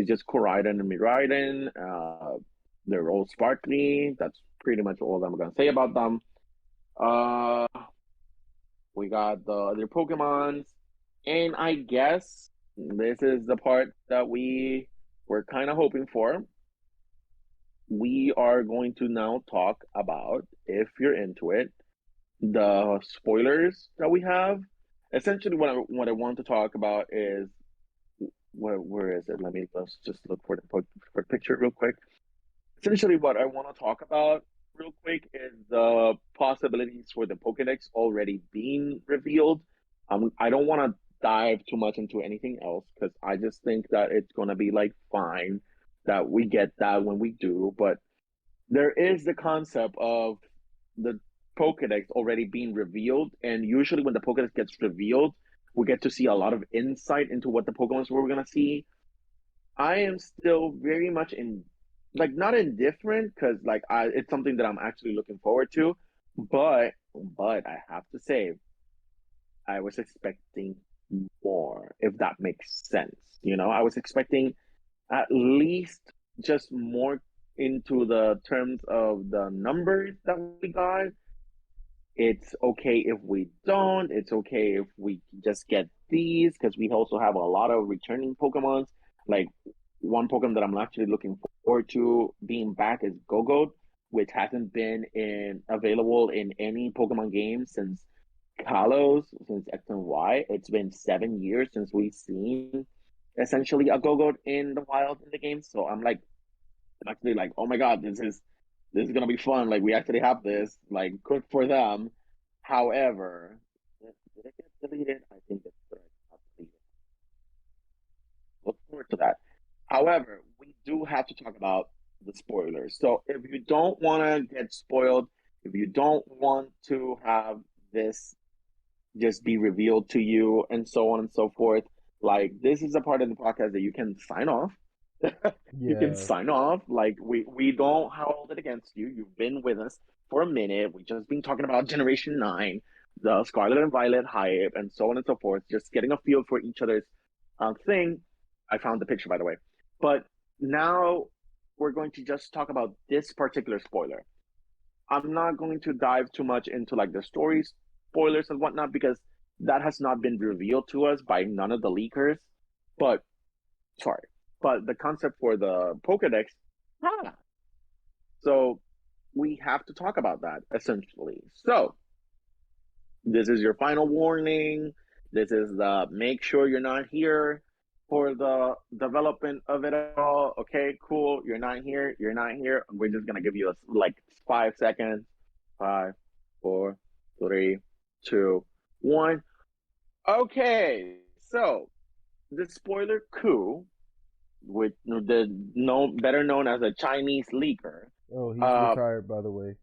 It's just Koraidon and Miraidon. They're all sparkly. That's pretty much all I'm gonna say about them. Uh, we got the other Pokemons, and I guess this is the part that we were kind of hoping for. We are going to now talk about, if you're into it, the spoilers that we have. Essentially, what I want to talk about is where is it? Let's just look for for the picture real quick. Essentially, what I want to talk about real quick is the possibilities for the Pokedex already being revealed. I don't want to dive too much into anything else because I just think that it's gonna be like fine that we get that when we do, but there is the concept of the Pokedex already being revealed, and usually when the Pokedex gets revealed, we get to see a lot of insight into what the Pokemons we're gonna see. I am still very much in, like, not indifferent because like it's something that I'm actually looking forward to, but I have to say I was expecting more, if that makes sense. I was expecting at least just more into the terms of the numbers that we got. It's okay if we don't. It's okay if we just get these because we also have a lot of returning Pokemons. Like one Pokemon that I'm actually looking forward to being back is Gogoat, which hasn't been in available in any Pokemon game since Kalos, since X and Y. It's been 7 years since we've seen essentially a Gogoat in the wild in the game. So I'm actually like, oh my god, this is gonna be fun. Like we actually have this. Like good for them. However, did it get deleted? I think it's correct. Not deleted. Look forward to that. However, we do have to talk about the spoilers. So if you don't want to get spoiled, if you don't want to have this just be revealed to you and so on and so forth, like this is a part of the podcast that you can sign off. You can Yeah. sign off. Like we don't hold it against you. You've been with us for a minute. We just been talking about Generation 9, the Scarlet and Violet hype, and so on and so forth. Just getting a feel for each other's thing. I found the picture, by the way. But now we're going to just talk about this particular spoiler. I'm not going to dive too much into like the story spoilers and whatnot because that has not been revealed to us by none of the leakers. But sorry, but the concept for the Pokedex, ah, so we have to talk about that essentially. So this is your final warning. This is the make sure you're not here for the development of it all. Okay, cool. You're not here. You're not here. We're just gonna give you like 5 seconds. Five, four, three, two, one. Okay, so the spoiler coup, with the better known as a Chinese leaker. Oh, he's Uh, retired, by the way.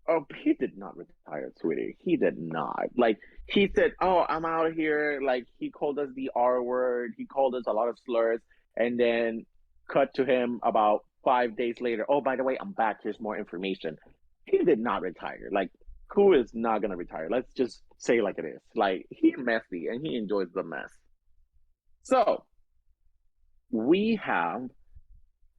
oh, he did not retire, sweetie. He did not. Like he said, "Oh, I'm out of here." Like he called us the R word. He called us a lot of slurs, and then cut to him about 5 days later. Oh, by the way, I'm back. Here's more information. He did not retire. Like who is not gonna retire? Let's just say like it is. Like he messy and he enjoys the mess. So we have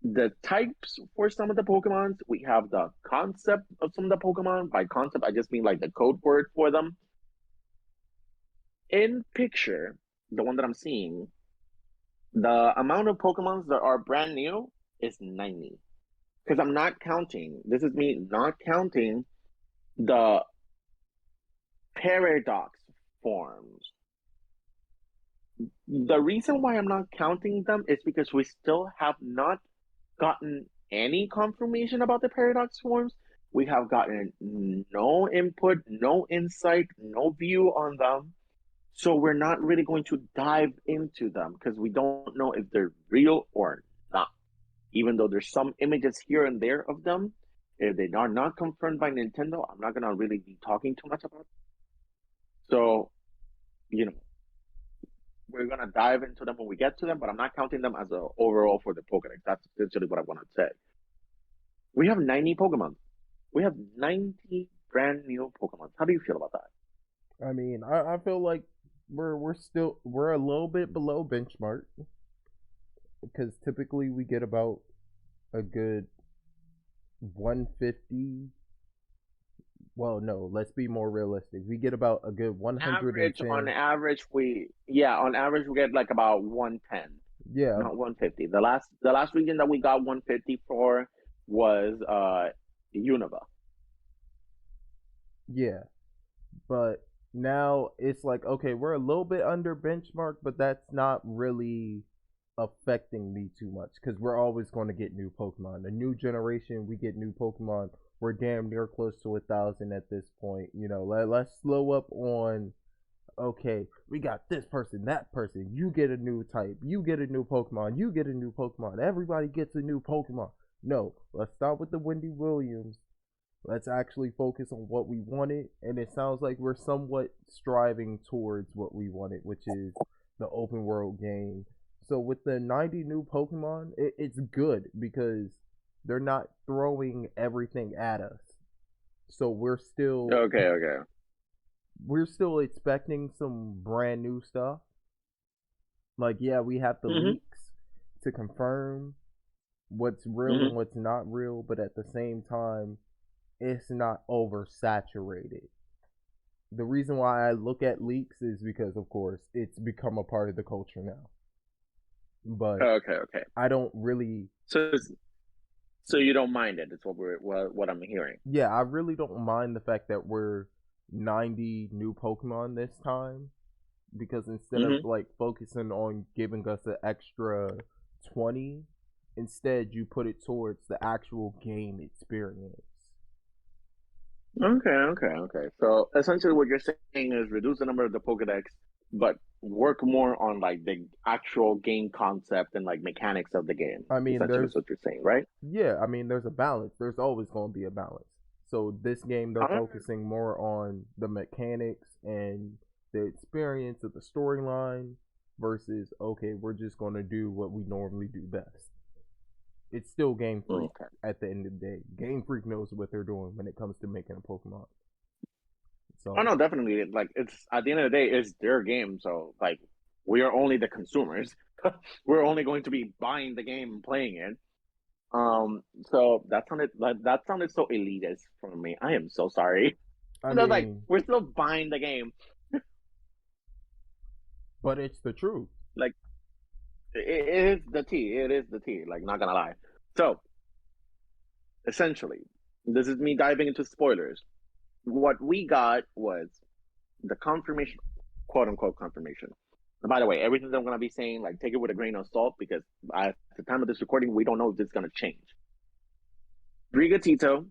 the types for some of the Pokemons. We have the concept of some of the Pokemon. By concept, I just mean like the code word for them. In picture, the one that I'm seeing, the amount of Pokemons that are brand new is 90. Because I'm not counting, this is me not counting the paradox forms. The reason why I'm not counting them is because we still have not gotten any confirmation about the paradox forms. We have gotten no input, no insight, no view on them. So we're not really going to dive into them because we don't know if they're real or not. Even though there's some images here and there of them, if they are not confirmed by Nintendo, I'm not gonna really be talking too much about it. So, you know, we're gonna dive into them when we get to them, but I'm not counting them as a overall for the Pokedex. That's essentially what I want to say. We have 90 Pokemon. We have 90 brand new Pokemon. How do you feel about that? I mean, I feel like we're a little bit below benchmark. because typically we get about a good 150. Well, no, let's be more realistic. We get about a good On 110. average, on average we get like about 110, Yeah, not 150. The last region that we got 150 for was Unova. yeah. But now it's like, okay, we're a little bit under benchmark, but that's not really affecting me too much because we're always going to get new Pokemon. A new generation, we get new Pokemon. We're damn near close to 1,000 at this point. Let's slow up on. Okay, we got this person, that person. You get a new type. You get a new Pokemon. You get a new Pokemon. Everybody gets a new Pokemon. No, let's stop with the Wendy Williams. Let's actually focus on what we wanted, and it sounds like we're somewhat striving towards what we wanted, which is the open world game. So with the 90 new Pokemon, it's good because they're not throwing everything at us. So Okay, okay. we're still expecting some brand new stuff. Like, yeah, we have the Hmm. leaks to confirm what's real and Hmm. what's not real, but at the same time, it's not oversaturated. The reason why I look at leaks is because, of course, it's become a part of the culture now. But Okay, okay. I don't really, So so you don't mind it? It's what I'm hearing. yeah, I really don't mind the fact that we're 90 new Pokemon this time because instead of Hmm. like focusing on giving us an extra 20, instead you put it towards the actual game experience. Okay, okay, okay. So essentially, what you're saying is reduce the number of the Pokedex, but work more on like the actual game concept and like mechanics of the game. I mean, Essentially, is there's what you're saying, right? Yeah, I mean, there's a balance. There's always going to be a balance. So this game, they're Uh, focusing more on the mechanics and the experience of the storyline versus okay, we're just going to do what we normally do best. It's still Game Freak okay. at the end of the day. Game Freak knows what they're doing when it comes to making a Pokemon. Oh So no, definitely. Like it's at the end of the day, it's their game. So like we are only the consumers. We're only going to be buying the game and playing it. So that sounded so elitist for me. I am so sorry. I And I was like, mean, we're still buying the game. but it's the truth. Like it is the tea. It is the tea. Like not gonna lie. So essentially, this is me diving into spoilers. What we got was the confirmation, quote unquote confirmation. And by the way, everything that I'm gonna be saying, like take it with a grain of salt because at the time of this recording, we don't know if this is gonna change. Brigatito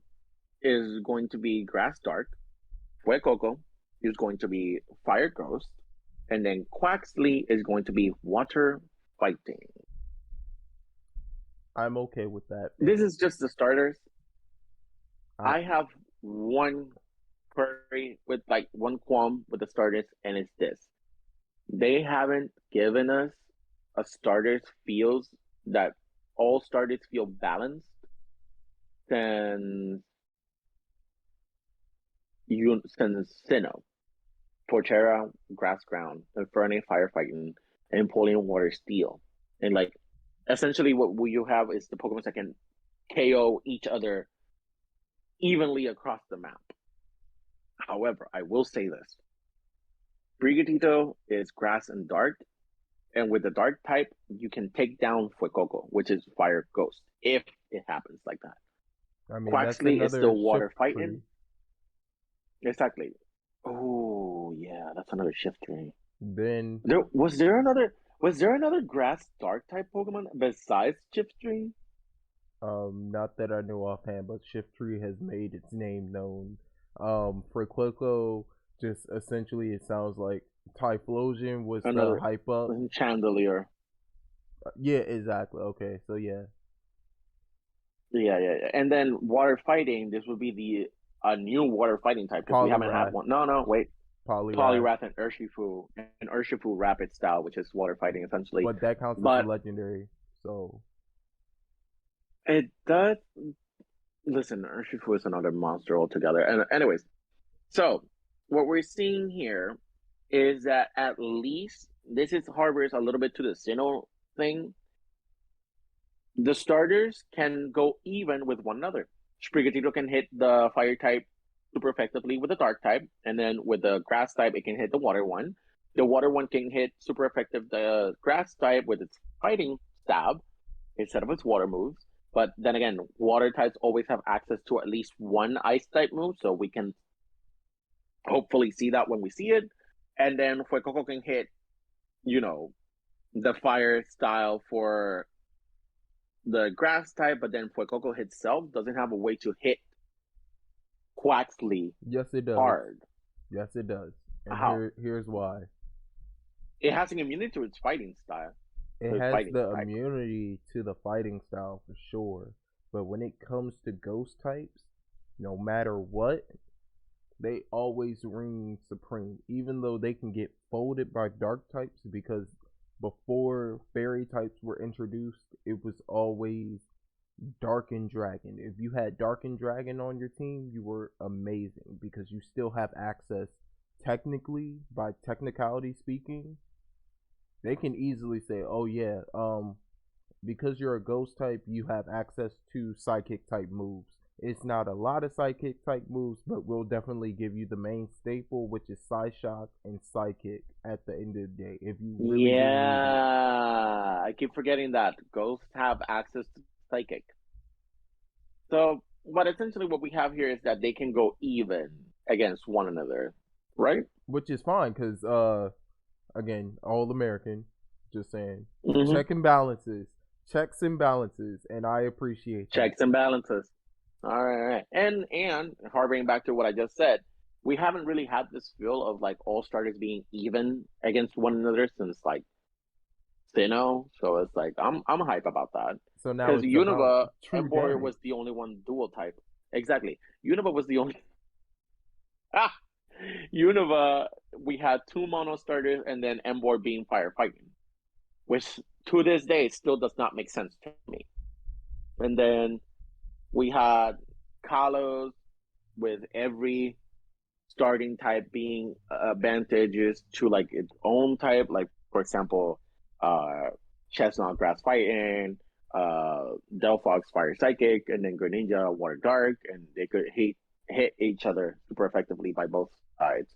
is going to be Grass Dark. Fuecoco is going to be Fire Ghost, and then Quaxley is going to be Water Fighting. I'm okay with that. This is just the starters. I I have one query with like one qualm with the starters, and it's this: they haven't given us a starters feels that all starters feel balanced since since Sinnoh, Torterra, Grass Ground, Infernape, Firefighting, and Empoleon Water Steel. And like essentially what you have is the Pokemon that can KO each other evenly across the map. However, I will say this. Brigatito is grass and dark, and with the dark type, you can take down Fuecoco, which is Fire Ghost, if it happens like that. I mean, that's Quaxley is another still water shift tree. fighting. Exactly. Oh yeah, that's another shift tree. Then There was there another grass dark type Pokemon besides Shiftry? Not that I know offhand, but Shiftry has made its name known. For Cloco, just essentially it sounds like Typhlosion was the Another hype up. Chandelier. Yeah, exactly. Okay, so yeah, Yeah, yeah, yeah. And then water fighting, this would be the a new water fighting type because we haven't had Poliwrath, one. No, no, wait. Poliwrath, Poliwrath and Urshifu Rapid Style, which is water fighting essentially. but that counts as a But legendary. So it does listen, Urshifu is another monster altogether. And anyways, so what we're seeing here is that at least this is harbors a little bit to the Sinnoh thing. The starters can go even with one another. Sprigatito can hit the fire type super effectively with the dark type, and then with the grass type, it can hit the water one. The water one can hit super effective the grass type with its fighting stab instead of its water moves. But then again, water types always have access to at least one ice type move, so we can hopefully see that when we see it. And then Fuecoco can hit, you know, the fire style for the grass type, but then Fuecoco itself doesn't have a way to hit Quaxley Yes, it does. hard. Yes, it does. And How? here's why. It has an immunity to its fighting style, It to its has fighting the type. immunity to the fighting style for sure. But when it comes to ghost types, no matter what, they always reign supreme. Even though they can get folded by dark types, because before fairy types were introduced, it was always Dark and Dragon. If you had Dark and Dragon on your team, you were amazing because you still have access, technically, by technicality speaking, they can easily say, "Oh yeah, because you're a ghost type, you have access to psychic type moves." It's not a lot of psychic type moves, but we'll definitely give you the main staple, which is Psy Shock and Psychic at the end of the day, if you really do need it. Yeah, I keep forgetting that ghosts have access to psychic. So, but essentially, what we have here is that they can go even against one another, right? Which is fine, because, again, all American, just saying, Mm-hmm. check and balances, checks and balances, and I appreciate that. Checks and balances. All right, all right. And harboring back to what I just said, we haven't really had this feel of like all starters being even against one another since like Sinnoh. So it's like I'm hype about that So now because it's about Unova true Emboar damage. was the only one dual type. Exactly, Unova was the only ah Unova. We had two mono starters and then Emboar being firefighting, which to this day still does not make sense to me. And then we had Kalos with every starting type being advantageous to like its own type. Like for example, uh, Chestnut Grass Fighting, Delphox Fire Psychic, and then Greninja Water Dark, and they could hit each other super effectively by both sides.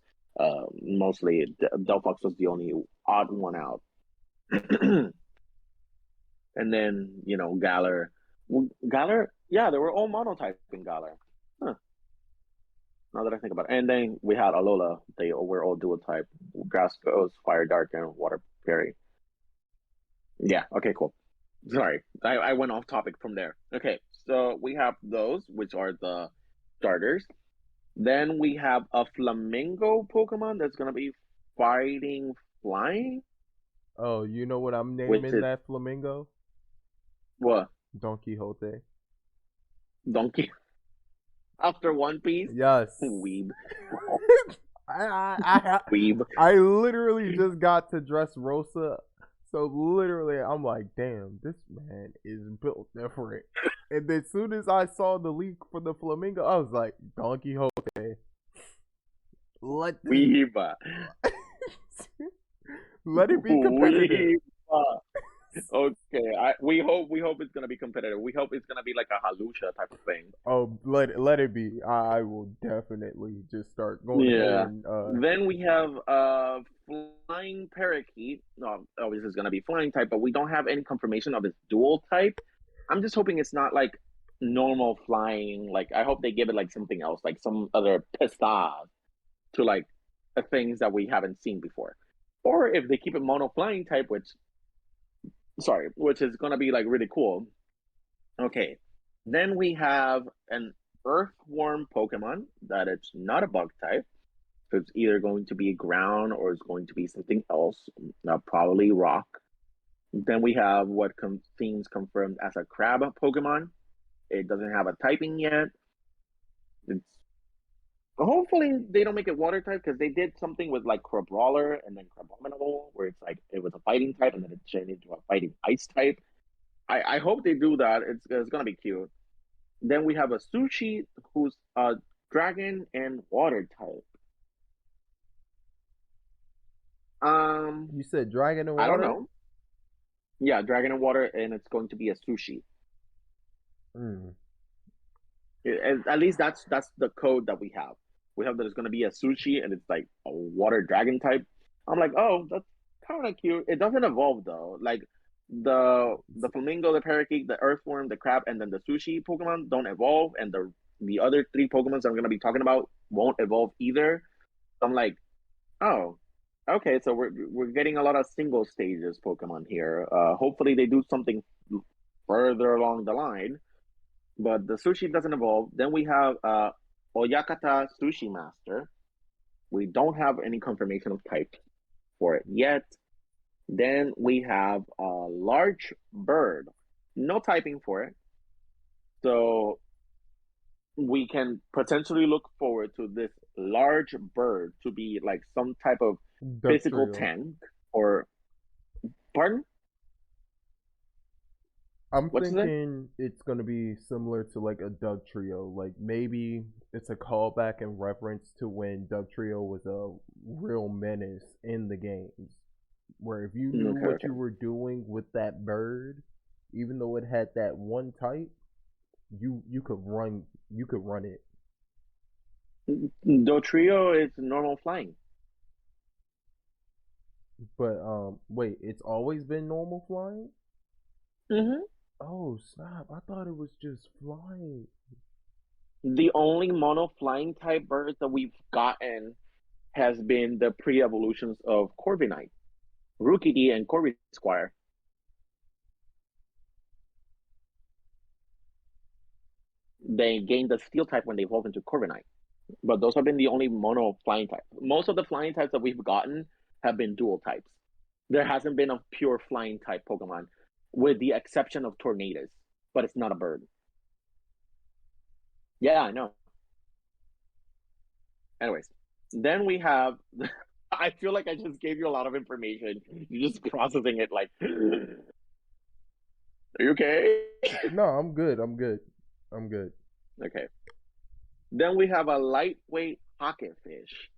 Mostly, Delphox was the only odd one out, and then Galar. Galar, yeah, they were all monotyping Galar. Huh. Now that I think about it. And then we had Alola. They were all dual type. Grass Ghost, Fire Dark, and Water Fairy. Yeah, okay, cool. Sorry. I went off topic from there. Okay, so we have those, which are the starters. Then we have a Flamingo Pokemon that's going to be fighting Flying, Oh, you know what I'm which naming is that flamingo? what? Don Quixote. Donkey after One Piece? Yes. Weeb. I, I, Weeb. I literally just got to dress Rosa, so literally I'm like, damn, this man is built different. And then as soon as I saw the leak for the flamingo, I was like, Don Quixote, let this, Weeb. let it be competitive. Weeb. Okay, we hope it's gonna be competitive. We hope it's gonna be like a Halusha type of thing. Oh, let it be. I will definitely just start going ahead Yeah. and Then we have flying parakeet. No, obviously it's gonna be flying type, but we don't have any confirmation of its dual type. I'm just hoping it's not like normal flying. Like I hope they give it like something else, like some other pistache to like the things that we haven't seen before. Or if they keep it mono flying type, which is gonna be like really cool. Okay. Then we have an earthworm Pokemon that it's not a bug type. So it's either going to be ground or it's going to be something else, probably rock. Then we have what seems confirmed as a crab Pokemon. It doesn't have a typing yet. It's hopefully they don't make it water type because they did something with like Crabrawler and then Crabominable where it's like it was a fighting type and then it turned into a fighting ice type. I hope they do that. It's gonna be cute. Then we have a Sushi who's a dragon and water type. Um, you said dragon and I don't water. know. Yeah, dragon and water, and it's going to be a sushi. Mm. At least that's the code that we have. We have that it's going to be a sushi, and it's like a water dragon type. I'm like, oh, that's kind of cute. It doesn't evolve though. Like the flamingo, the parakeet, the earthworm, the crab, and then the sushi Pokemon don't evolve, and the other three Pokemons I'm going to be talking about won't evolve either. I'm like, oh, okay. So we're getting a lot of single stages Pokemon here. Hopefully they do something further along the line. But the sushi doesn't evolve. Then we have Oyakata Sushi Master. We don't have any confirmation of type for it yet. Then we have a large bird. No typing for it. So we can potentially look forward to this large bird to be like some type of Duck physical Trio. tank or pardon? I'm What's it? thinking it's gonna be similar to like a Doug Trio. Like maybe it's a callback in reference to when Doug Trio was a real menace in the games. Where if you knew Okay, what you okay. were doing with that bird, even though it had that one type, you could run it. Dotrio is normal flying. But wait, it's always been normal flying? Mm-hmm. Oh snap! I thought it was just flying. The only mono flying type birds that we've gotten has been the pre-evolutions of Corviknight, Rookidee, and Corby Squire. They gained the steel type when they evolved into Corviknight. But those have been the only mono flying types. Most of the flying types that we've gotten have been dual types. There hasn't been a pure flying type Pokemon, with the exception of Tornadus, but it's not a bird. Yeah, I know. Anyways, then we have. I feel like I just gave you a lot of information. You're just processing it like, are you okay? No, I'm good. I'm good. I'm good. Okay. Then we have a lightweight pocket fish.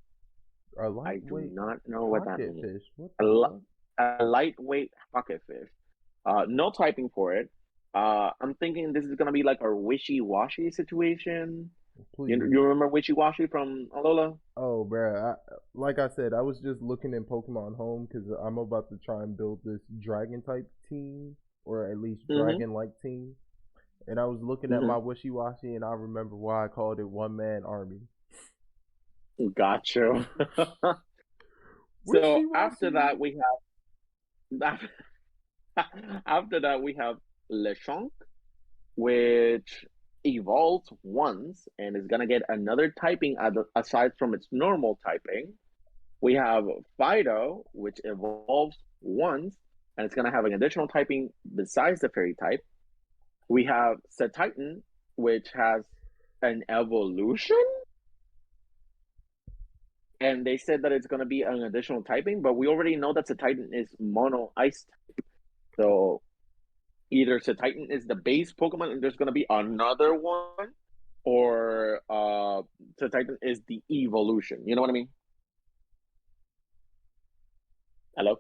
A I do lightweight not know what that pocket means. fish. What A, the fuck? a lightweight pocket fish. No typing for it. I'm thinking this is gonna be like a wishy-washy situation. Please. You remember wishy-washy from Alola? Oh, bruh. Like I said, I was just looking in Pokemon Home because I'm about to try and build this dragon type team, or at least Mm-hmm. dragon like team. And I was looking at Mm-hmm. my wishy washy, and I remember why I called it one man army. Gotcha. So Wishy after that washy. we have after that we have Lechonk, which evolves once and is gonna get another typing aside from its normal typing. We have Fido, which evolves once and it's gonna have an additional typing besides the fairy type. We have Setitan, which has an evolution, and they said that it's gonna be an additional typing, but we already know that Setitan is mono ice. So either Titan is the base Pokemon and there's gonna be another one, or Titan is the evolution. You know what I mean? Hello?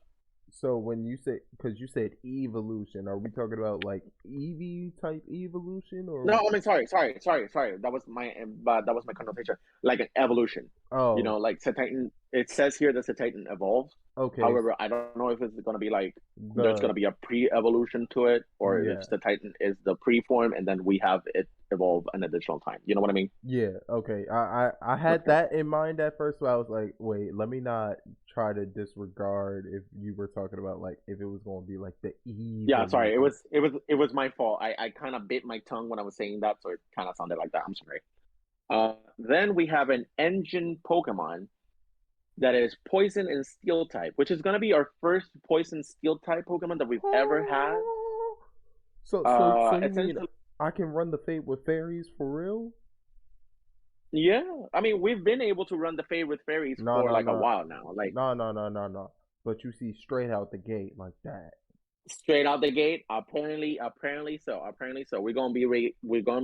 So when you say, because you said evolution, are we talking about like Eevee type evolution No, or? I mean sorry. That was my connotation. Like an evolution. You know, Oh, like Titan. It says here that Titan evolves. okay. However, I don't know if it's gonna be like there's The gonna be a pre-evolution to it, or if yeah, the Titan is the pre-form and then we have it evolve an additional time. You know what I mean? yeah. Okay. I had Okay. that in mind at first, but I was like, wait, let me not try to disregard if you were talking about like if it was going to be like the Yeah, sorry. evolution. It was my fault. I kind of bit my tongue when I was saying that, so it kind of sounded like that. I'm sorry. Then we have an engine Pokemon that is Poison and Steel type, which is gonna be our first Poison Steel type Pokemon that we've ever had. So you mean Essentially, I can run the fate with fairies for real? yeah. I mean, we've been able to run the Fade with Fairies No, for no, like a no, while now. Like no. But you see straight out the gate like that. straight out the gate, apparently so. We're gonna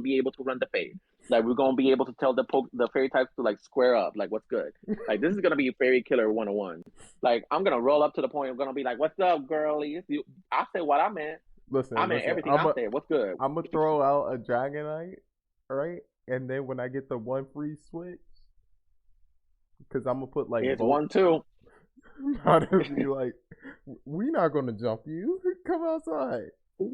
be able to run the Fade. Like we're gonna be able to tell the fairy types to like square up, like what's good. Like this is gonna be Fairy Killer 101. Like I'm gonna roll up to the point. I'm gonna be like, "What's up, girlies?" I say what I meant. I Listen, meant listen. everything I said. What's good? I'm gonna throw out a Dragonite, right? And then when I get the one free switch, because I'm gonna put like It's both. 1-2. I'd be like, we not gonna jump you. Come outside. We're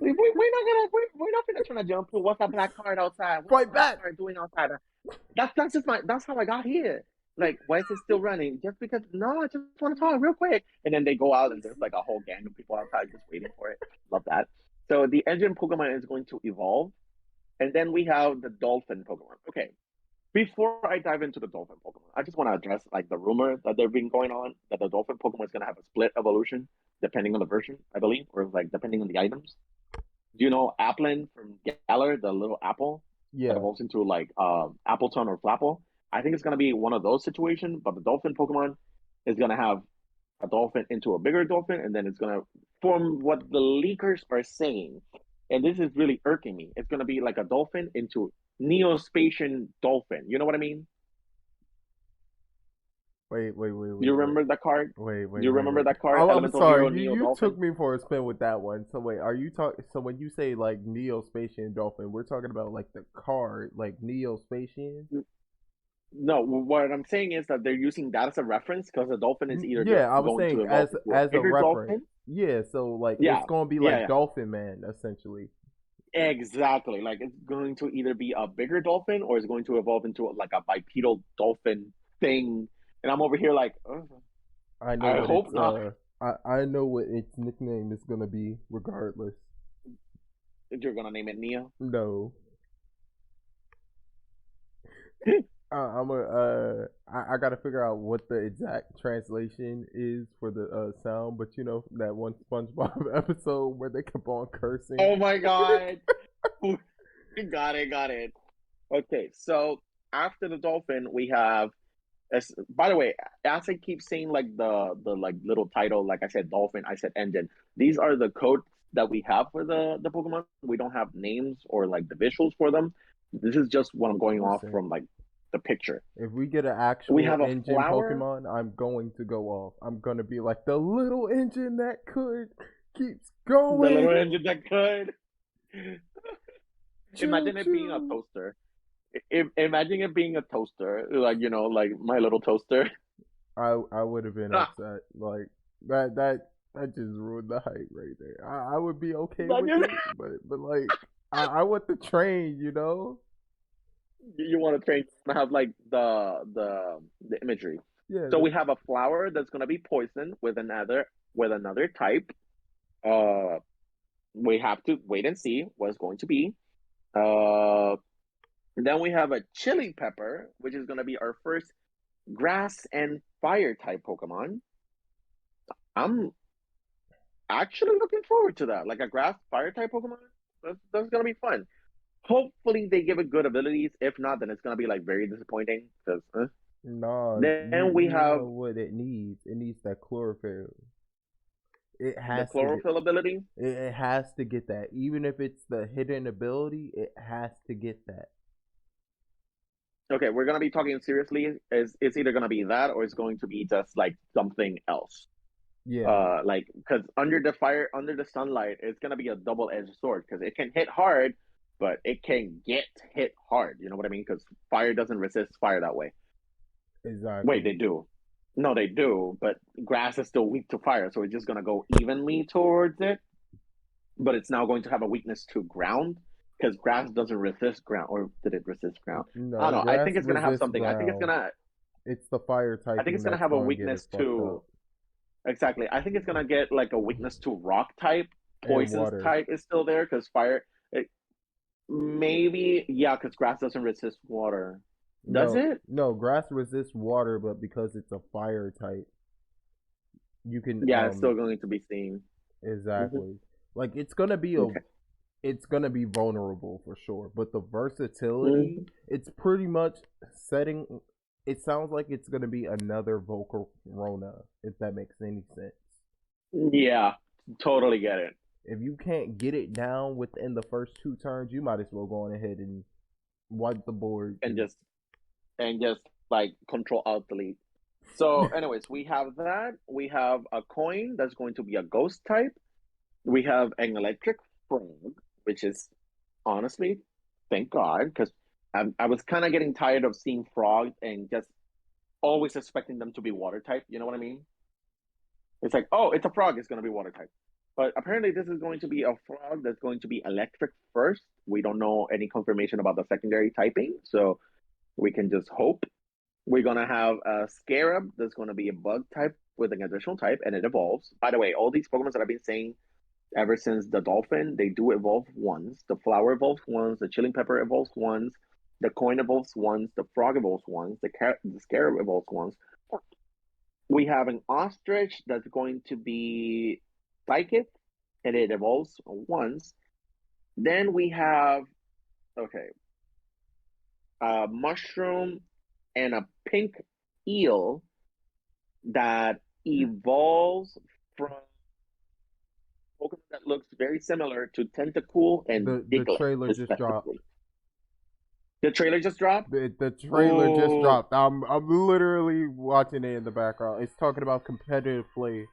not gonna try to jump to what's that black card outside? What's that Fight black back. card doing outside? That's just my that's how I got here. Like, why is it still running? Just because no, I just want to talk real quick. And then they go out and there's like a whole gang of people outside just waiting for it. Love that. So the engine Pokemon is going to evolve. And then we have the dolphin Pokemon. Okay. Before I dive into the dolphin Pokemon, I just want to address like the rumor that they've been going on that the dolphin Pokemon is gonna have a split evolution depending on the version, I believe, or like depending on the items. Do you know Applin from Galar, the little apple that Yeah. evolves into like Appleton or Flapple? I think it's gonna be one of those situations, but the dolphin Pokemon is gonna have a dolphin into a bigger dolphin, and then it's gonna form what the leakers are saying. And this is really irking me. It's gonna be like a dolphin into Neospatian dolphin. You know what I mean? Wait, wait, wait, Do you wait, wait. remember that card? Wait, Do wait, you wait, remember wait. that card? I'm Elemental sorry. Hero You Neo you took Dolphin? me for a spin with that one. So wait, are you talking? So when you say like Neospatian Dolphin, we're talking about like the card, like Neospatian. No, what I'm saying is that they're using that as a reference because the dolphin is either Yeah, I was going to saying evolve into a as a bigger reference. dolphin. Yeah, so like Yeah, it's gonna be yeah, like yeah. Dolphin Man essentially. Exactly. Like it's going to either be a bigger dolphin or it's going to evolve into like a bipedal dolphin thing. And I'm over here like, I know I what hope its not. I know what its nickname is gonna be regardless. You're gonna name it Nia. No. I'm a I gotta figure out what the exact translation is for the sound, but you know that one SpongeBob episode where they kept on cursing. Oh my god. Got it, got it. Okay, so after the dolphin, we have. By the way, as I keep saying, like the like little title, like I said, dolphin, I said engine. These are the codes that we have for the Pokemon. We don't have names or like the visuals for them. This is just what I'm going off Listen, from, like the picture. if we get an We actual have a engine flower. Pokemon, I'm going to go off. I'm gonna be like the little engine that could keeps The going. little engine that could. Choo Imagine it being a choo. toaster. Imagine it being a toaster, like like my little toaster. I would have been upset. Like that just ruined the hype right there. I would be okay with Imagine it, but like I want the train, you know? you want to train to have like the imagery. Yeah, So we have a flower that's gonna be poisoned with another type. Uh, we have to wait and see what it's going to be. Uh, then we have a chili pepper, which is gonna be our first grass and fire type Pokemon. I'm actually looking forward to that, like a grass fire type Pokemon. That's gonna be fun. Hopefully they give it good abilities. If not, then it's gonna be like very disappointing. Because nah, then we you have know what it needs? It needs that chlorophyll. It the has to get chlorophyll ability. it has to get that. Even if it's the hidden ability, it has to get that. Okay, we're gonna be talking seriously. Is it's either gonna be that or it's going to be just like something else. Yeah, Like because under the sunlight, it's gonna be a double-edged sword because it can hit hard, but it can get hit hard. You know what I mean? Because fire doesn't resist fire that way. Wait, exactly. they do. No, they do, but grass is still weak to fire, so it's just gonna go evenly towards it. But it's now going to have a weakness to ground because grass doesn't resist ground, or did it resist ground? I No, don't know. I grass think it's gonna have resists something. ground. It's the fire I think typing it's gonna that's have a going to get it weakness fucked to up. exactly. I think it's gonna get like a weakness to rock type. And Poisons water. type is still there because fire. Maybe yeah, because grass doesn't resist water. Does No, it? no, grass resists water, but because it's a fire type, you can Yeah, it's still going to be seen. Hmm. exactly. Like Okay. it's gonna be vulnerable for sure, but the versatility, Hmm. it's pretty much setting. It sounds like it's gonna be another vocal Rona, if that makes any sense. Yeah, totally get it. If you can't get it down within the first two turns, you might as well go on ahead and Wipe the board. and just like Control Alt Delete. So, anyways, we have that. We have a coin that's going to be a ghost type. We have an electric frog, which is honestly, thank God, because I was kind of getting tired of seeing frogs and just always expecting them to be water type. You know what I mean? It's like, oh, it's a frog, it's going to be water type. But apparently, this is going to be a frog that's going to be electric first. We don't know any confirmation about the secondary typing, so we can just hope. We're going to have a scarab that's going to be a bug type with an additional type, and it evolves. By the way, all these Pokemon that I've been saying ever since the dolphin, they do evolve once. The flower evolves once, the chilling pepper evolves once, the coin evolves once, the frog evolves once, the scarab evolves once. We have an ostrich that's going to be psychic, and it evolves once. Then we have, okay, a mushroom and a pink eel that evolves from Pokemon that looks very similar to Tentacool and The Diglett, trailer just dropped. respectively. The trailer just dropped? The trailer just Oh, dropped. I'm literally watching it in the background. It's talking about competitive play.